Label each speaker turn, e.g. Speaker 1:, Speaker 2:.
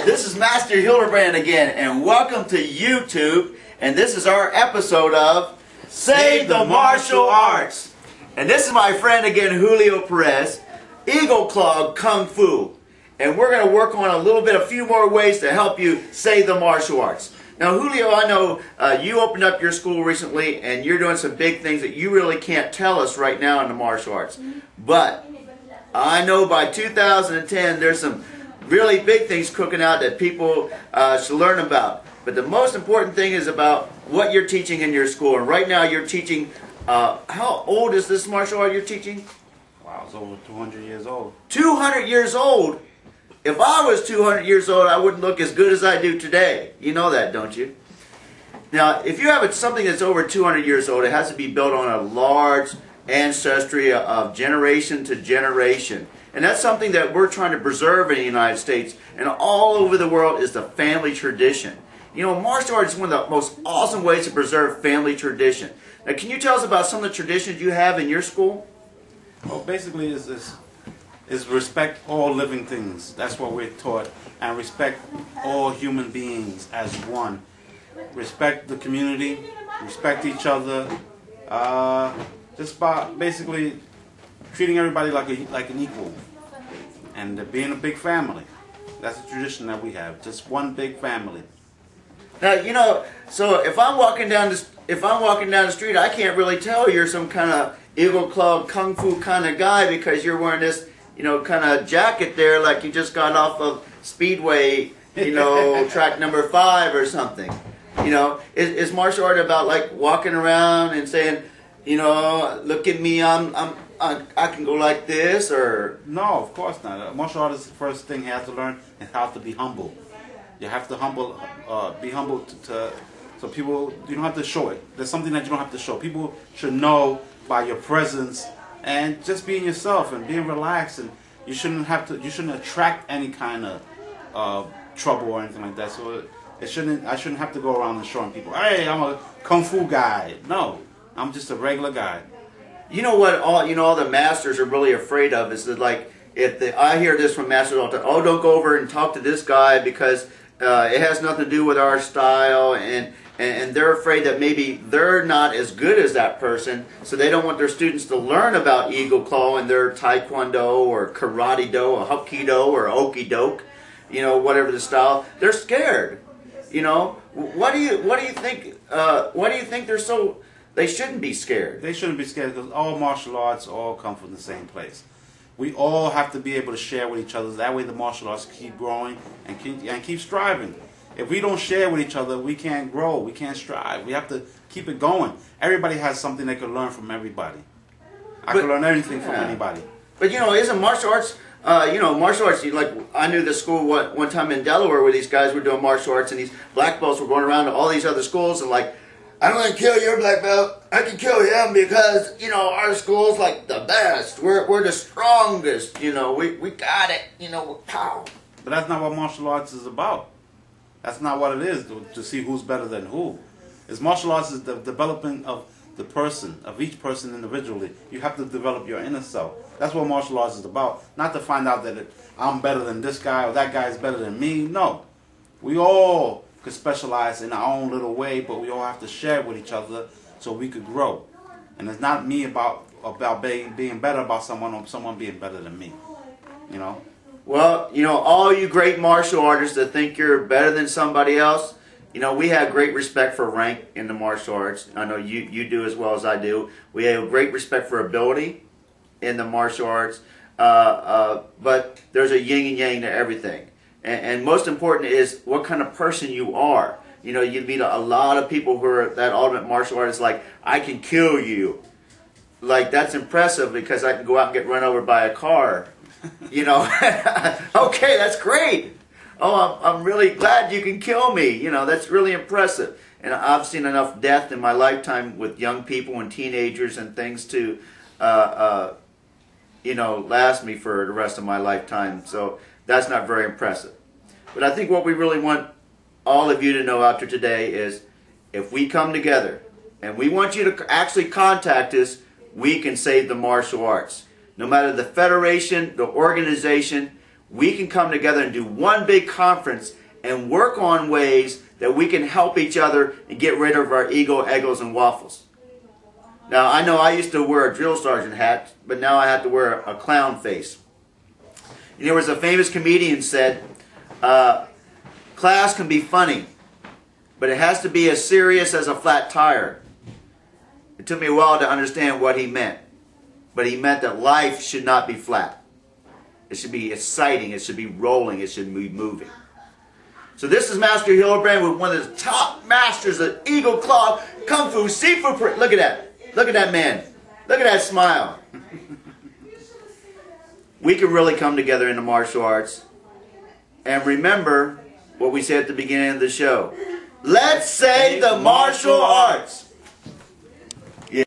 Speaker 1: Hi, this is Master Hilderbrand again, and welcome to YouTube. And this is our episode of Save the Martial Arts. And this is my friend again, Julio Perez, Eagle Claw Kung Fu. And we're going to work on a few more ways to help you save the martial arts. Now, Julio, I know you opened up your school recently, and you're doing some big things that you really can't tell us right now in the martial arts. But I know by 2010, there's some really big things cooking out that people should learn about. But the most important thing is about what you're teaching in your school. And right now you're teaching, how old is this martial art you're teaching?
Speaker 2: Wow, it's over 200 years old.
Speaker 1: 200 years old? If I was 200 years old, I wouldn't look as good as I do today. You know that, don't you? Now, if you have something that's over 200 years old, it has to be built on a large ancestry of generation to generation. And that's something that we're trying to preserve in the United States and all over the world is the family tradition. You know, martial arts is one of the most awesome ways to preserve family tradition. Now, can you tell us about some of the traditions you have in your school?
Speaker 2: Well, basically, is respect all living things. That's what we're taught. And respect all human beings as one. Respect the community, respect each other. Just about basically treating everybody like an equal, and being a big family. That's a tradition that we have. Just one big family.
Speaker 1: Now, you know, so if I'm walking down the street, I can't really tell you're some kind of Eagle Claw Kung Fu kind of guy because you're wearing this, you know, kind of jacket there, like you just got off of Speedway, you know, track number 5 or something. You know, is martial art about like walking around and saying, you know, look at me, I can go like this, or?
Speaker 2: No, of course not. Martial artist, the first thing he has to learn is how to be humble. You have to be humble so people, you don't have to show it. There's something that you don't have to show. People should know by your presence and just being yourself and being relaxed. And you shouldn't attract any kind of trouble or anything like that. So I shouldn't have to go around and showing people, hey, I'm a Kung Fu guy. No, I'm just a regular guy.
Speaker 1: You know what? All the masters are really afraid of is that, like, I hear this from masters all the time. Oh, don't go over and talk to this guy because it has nothing to do with our style, and they're afraid that maybe they're not as good as that person, so they don't want their students to learn about Eagle Claw and their Taekwondo or Karate Do or Hapkido or Okie Doke, you know, whatever the style. They're scared. You know, what do you think? Why do you think they're so? They shouldn't be scared.
Speaker 2: They shouldn't be scared because all martial arts all come from the same place. We all have to be able to share with each other. That way the martial arts keep growing and keep striving. If we don't share with each other, we can't grow. We can't strive. We have to keep it going. Everybody has something they can learn from everybody. I can learn anything from anybody.
Speaker 1: But, you know, isn't martial arts... martial arts, like, I knew the school one time in Delaware where these guys were doing martial arts and these black belts were going around to all these other schools and, like, I'm going to kill your black belt. I can kill him because, you know, our school's like the best. We're the strongest. You know, we got it. You know, pow.
Speaker 2: But that's not what martial arts is about. That's not what it is, to see who's better than who. Martial arts is the development of the person, of each person individually. You have to develop your inner self. That's what martial arts is about. Not to find out that I'm better than this guy or that guy is better than me. No. We all could specialize in our own little way, but we all have to share with each other so we could grow. And it's not me about being better about someone or someone being better than me. You know?
Speaker 1: Well, you know, all you great martial artists that think you're better than somebody else, you know, we have great respect for rank in the martial arts. I know you do as well as I do. We have great respect for ability in the martial arts, but there's a yin and yang to everything. And most important is what kind of person you are. You know, you meet a lot of people who are that ultimate martial artist, like, I can kill you. Like, that's impressive because I can go out and get run over by a car. You know, okay, that's great. Oh, I'm really glad you can kill me. You know, that's really impressive. And I've seen enough death in my lifetime with young people and teenagers and things to, you know, last me for the rest of my lifetime. So that's not very impressive. But I think what we really want all of you to know after today is if we come together and we want you to actually contact us, we can save the martial arts. No matter the federation, the organization, we can come together and do one big conference and work on ways that we can help each other and get rid of our ego, egos, and waffles. Now, I know I used to wear a drill sergeant hat, but now I have to wear a clown face. And there was a famous comedian said, class can be funny, but it has to be as serious as a flat tire. It took me a while to understand what he meant. But he meant that life should not be flat. It should be exciting, it should be rolling, it should be moving. So this is Master Hilderbrand with one of the top masters of Eagle Claw, Kung Fu, Sifu. Look at that. Look at that man. Look at that smile. We can really come together in the martial arts. And remember what we said at the beginning of the show. Let's say the martial arts.